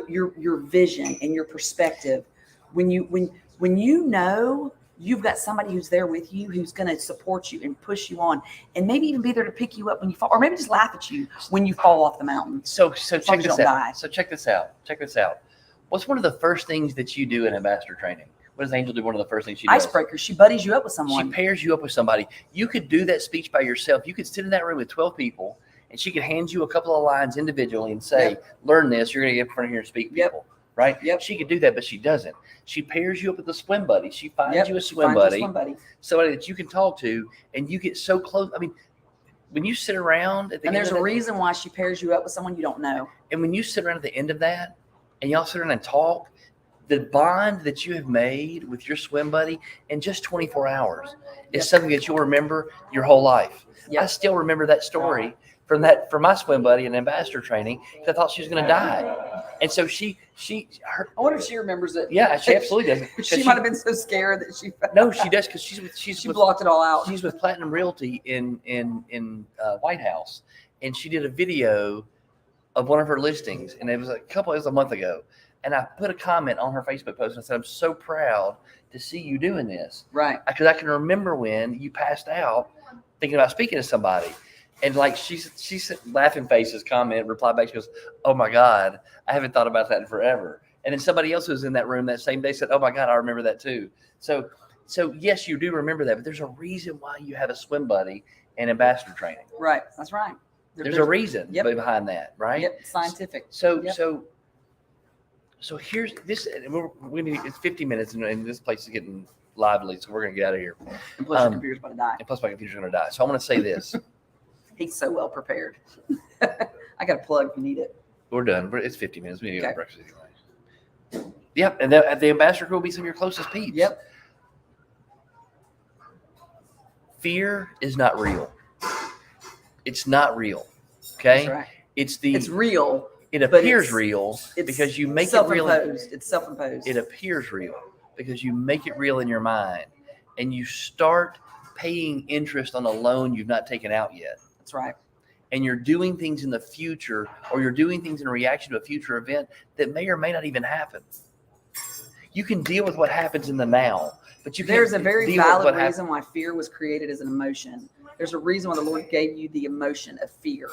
your vision and your perspective. When you know you've got somebody who's there with you, who's going to support you and push you on, and maybe even be there to pick you up when you fall, or maybe just laugh at you when you fall off the mountain. So check this out. So check this out. Check this out. What's one of the first things that you do in ambassador training? What does Angel do? One of the first things she does? Icebreaker. She buddies you up with someone. She pairs you up with somebody. You could do that speech by yourself. You could sit in that room with 12 people, and she could hand you a couple of lines individually and say, learn this. You're going to get in front of here and speak to people. Right? Yep. She could do that, but she doesn't. She pairs you up with a swim buddy. She finds you a swim buddy, somebody that you can talk to, and you get so close. I mean, when you sit around at the and end there's a reason why she pairs you up with someone you don't know. And when you sit around at the end of that, and y'all sit around and talk, the bond that you have made with your swim buddy in just 24 hours is something that you'll remember your whole life. Yep. I still remember that story from my swim buddy in ambassador training because I thought she was going to die. And so her, I wonder if she remembers it. yeah, she absolutely does. 'Cause She might have been so scared that she No, she does because she blocked it all out. she's with Platinum Realty in White House, and she did a video of one of her listings, and it was a month ago. And I put a comment on her Facebook post and I said, "I'm so proud to see you doing this." Right. Because I can remember when you passed out thinking about speaking to somebody. And like she said, laughing faces comment, replied back, she goes, "Oh my God, I haven't thought about that in forever." And then somebody else who was in that room that same day said, "Oh my God, I remember that too." So yes, you do remember that, but there's a reason why you have a swim buddy and ambassador training. Right. That's right. There's a reason Yep. behind that, right? Yep. Scientific. So Yep. so here's this. It's 50 minutes, and this place is getting lively, so we're gonna get out of here. And plus your computer's about to die. And plus, my computer's gonna die. So I'm gonna say this: He's so well prepared. I got a plug if you need it. we're done. It's 50 minutes. We need to go Okay. to breakfast anyway. Yep, and the ambassador crew will be some of your closest peeps. Yep. Fear is not real. It's not real. Okay. That's right. It's real. it but appears it's- real It's because you make it real. self-imposed. It's self-imposed. It appears real because you make it real in your mind, and you start paying interest on a loan you've not taken out yet. That's right. And you're doing things in the future, or you're doing things in reaction to a future event that may or may not even happen. You can deal with what happens in the now, but you can't There's a very deal with valid what happens. reason why fear was created as an emotion. There's a reason why the Lord gave you the emotion of fear.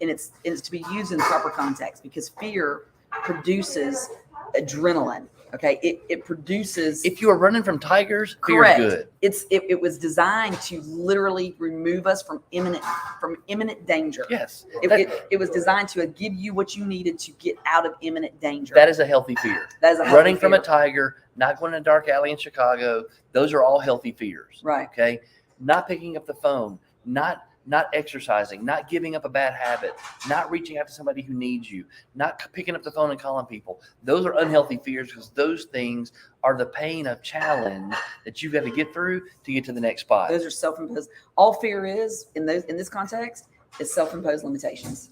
And it's to be used in the proper context, because fear produces adrenaline. Okay. It produces. If you are running from tigers, fear Correct. is good. It was designed to literally remove us from imminent danger. Yes. It was designed to give you what you needed to get out of imminent danger. That is a healthy fear. That is a healthy Running from a fear. tiger, not going to a dark alley in Chicago, those are all healthy fears. Right. Okay. Not picking up the phone, not exercising, not giving up a bad habit, not reaching out to somebody who needs you, not picking up the phone and calling people. Those are unhealthy fears, because those things are the pain of challenge that you've got to get through to get to the next spot. Those are self-imposed. All fear is in this context is self-imposed limitations.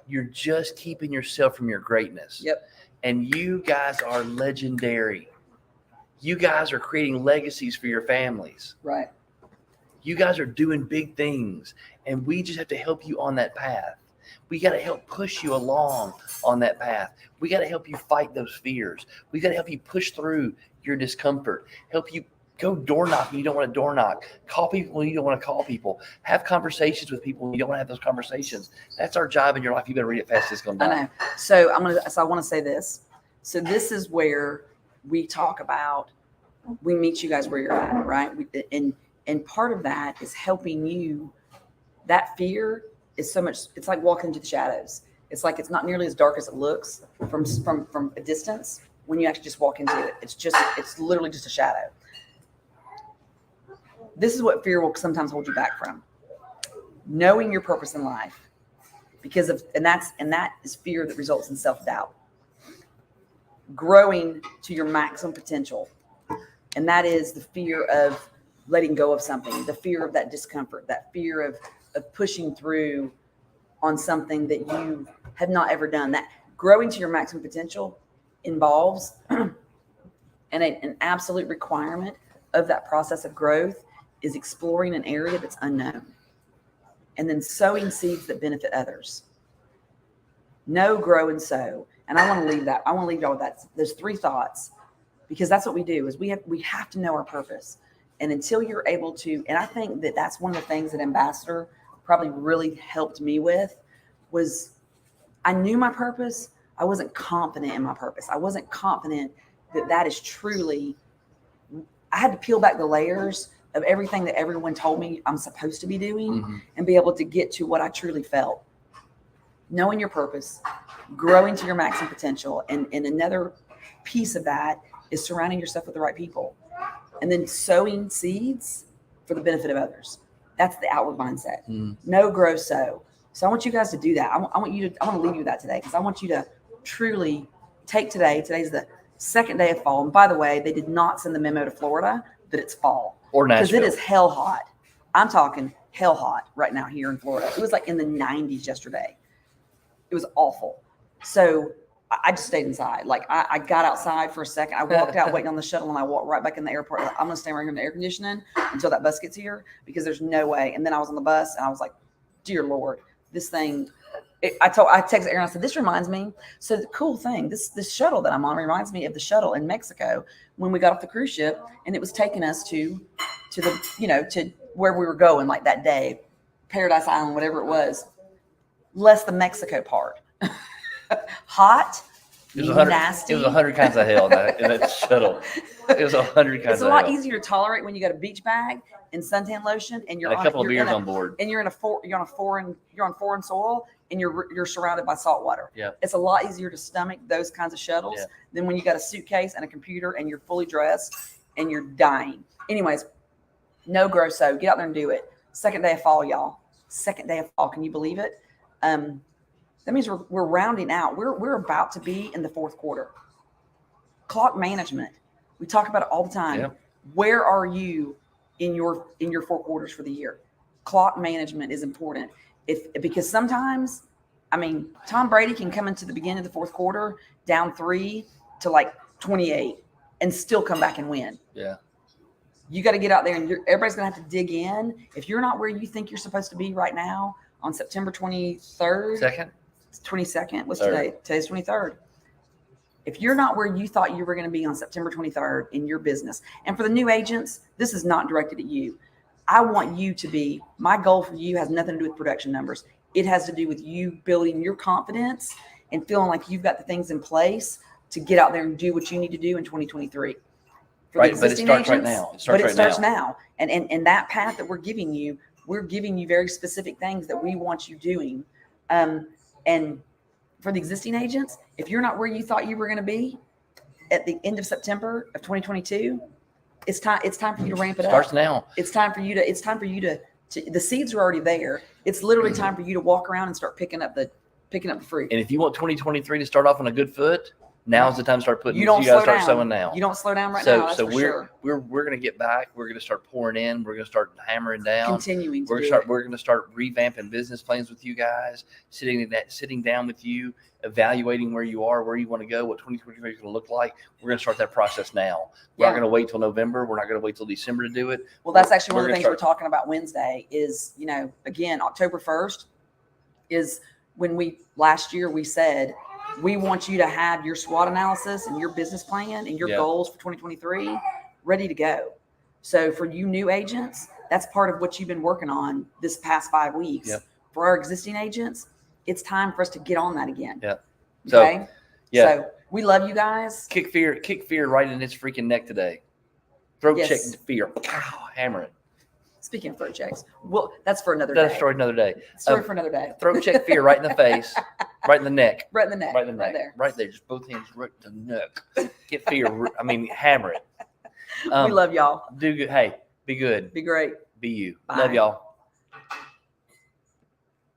You're just keeping yourself from your greatness. Yep. And you guys are legendary. You guys are creating legacies for your families. Right. You guys are doing big things, and we just have to help you on that path. We got to help push you along on that path. We got to help you fight those fears. We got to help you push through your discomfort, help you go door knock when you don't want to door knock, call people when you don't want to call people, have conversations with people when you don't want to have those conversations. That's our job in your life. You better read it fast. It's going to die. I know. So I want to say this. So this is where we talk about, we meet you guys where you're at, right? And part of that is helping you. That fear is so much, it's like walking into the shadows. It's like, it's not nearly as dark as it looks from a distance when you actually just walk into it. It's literally just a shadow. This is what fear will sometimes hold you back from. Knowing your purpose in life, and that is fear that results in self-doubt. Growing to your maximum potential. And that is the fear of letting go of something, the fear of that discomfort, that fear of pushing through on something that you have not ever done. That growing to your maximum potential involves an absolute requirement of that process of growth is exploring an area that's unknown and then sowing seeds that benefit others. Know, grow, and sow. And I want to leave y'all with that. There's 3 thoughts, because that's what we do is we have to know our purpose. And until you're able to, and I think that that's one of the things that Ambassador probably really helped me with was I knew my purpose. I wasn't confident in my purpose. I wasn't confident that is truly, I had to peel back the layers of everything that everyone told me I'm supposed to be doing and be able to get to what I truly felt. Knowing your purpose, growing to your maximum potential. And another piece of that is surrounding yourself with the right people. And then sowing seeds for the benefit of others. That's the outward mindset. Know, grow, sow. So I want you guys to do that. I want to leave you with that today, because I want you to truly take today. Today's the 2nd day of fall. And by the way, they did not send the memo to Florida that it's fall. Or Nashville. Because it is hell hot. I'm talking hell hot right now here in Florida. It was like in the 90s yesterday. It was awful. So I just stayed inside. Like I got outside for a second. I walked out waiting on the shuttle, and I walked right back in the airport. I'm going to stay right here in the air conditioning until that bus gets here, because there's no way. And then I was on the bus, and I was like, dear Lord, this thing. I texted Aaron. I said, this reminds me. So the cool thing, this shuttle that I'm on reminds me of the shuttle in Mexico when we got off the cruise ship, and it was taking us to the to where we were going, like that day, Paradise Island, whatever it was. Less the Mexico part. Hot, It was nasty. It was 100 kinds of hell in that shuttle. It was 100 kinds It's a of lot hell. easier to tolerate when you got a beach bag and suntan lotion, and you're And a on couple of you're beers in a- on board. and you're on foreign soil, and you're surrounded by salt water. Yeah. It's a lot easier to stomach those kinds of shuttles Yeah. than when you got a suitcase and a computer and you're fully dressed and you're dying. Anyways, no grosso. Get out there and do it. Second day of fall, y'all. Second day of fall. Can you believe it? That means we're rounding out. We're about to be in the fourth quarter. Clock management. We talk about it all the time. Yeah. Where are you in your 4 quarters for the year? Clock management is important. Because sometimes, I mean, Tom Brady can come into the beginning of the fourth quarter down 3 to like 28 and still come back and win. Yeah. You got to get out there, and everybody's going to have to dig in. If you're not where you think you're supposed to be right now on September 23rd, Second? 22nd, what's Third. today? Today's 23rd. If you're not where you thought you were going to be on September 23rd in your business, and for the new agents, this is not directed at you. I want you to be, my goal for you has nothing to do with production numbers. It has to do with you building your confidence and feeling like you've got the things in place to get out there and do what you need to do in 2023. For Right, the but it existing starts right agents, now. It starts but it right starts now. now. And that path that we're giving you very specific things that we want you doing. And for the existing agents, if you're not where you thought you were going to be at the end of September of 2022, it's time for you to ramp it up. Starts now. It's time for you to the seeds are already there. It's literally time for you to walk around and start picking up the fruit. And if you want 2023 to start off on a good foot, now's the time to start putting. You don't You gotta slow start down. sowing now. You don't slow down right now. That's So for sure. we're gonna get back. We're gonna start pouring in. We're gonna start hammering down. Continuing to We're gonna start revamping business plans with you guys, sitting down with you, evaluating where you are, where you want to go, what 2023 is going to look like. We're going to start that process now. We're not going to wait till November. We're not going to wait till December to do it. Well, that's actually one of the We're things gonna we're talking about Wednesday is, again, October 1st is when last year we said, we want you to have your SWOT analysis and your business plan and your goals for 2023 ready to go. So for you new agents, that's part of what you've been working on this past 5 weeks. Yep. For our existing agents, it's time for us to get on that again. Yeah. So, Okay. So we love you guys. Kick fear right in its freaking neck today. Throat check fear. Pow, hammer it. Speaking of throat checks, well, that's for another That's day. story another day. Story for another day. Throat check fear right in the face, right in the neck. Right in the neck. Right in the neck. there. Right there. Just both hands right in the neck. Get fear. Hammer it. We love y'all. Do good. Hey, be good. Be great. Be you. Bye. Love y'all.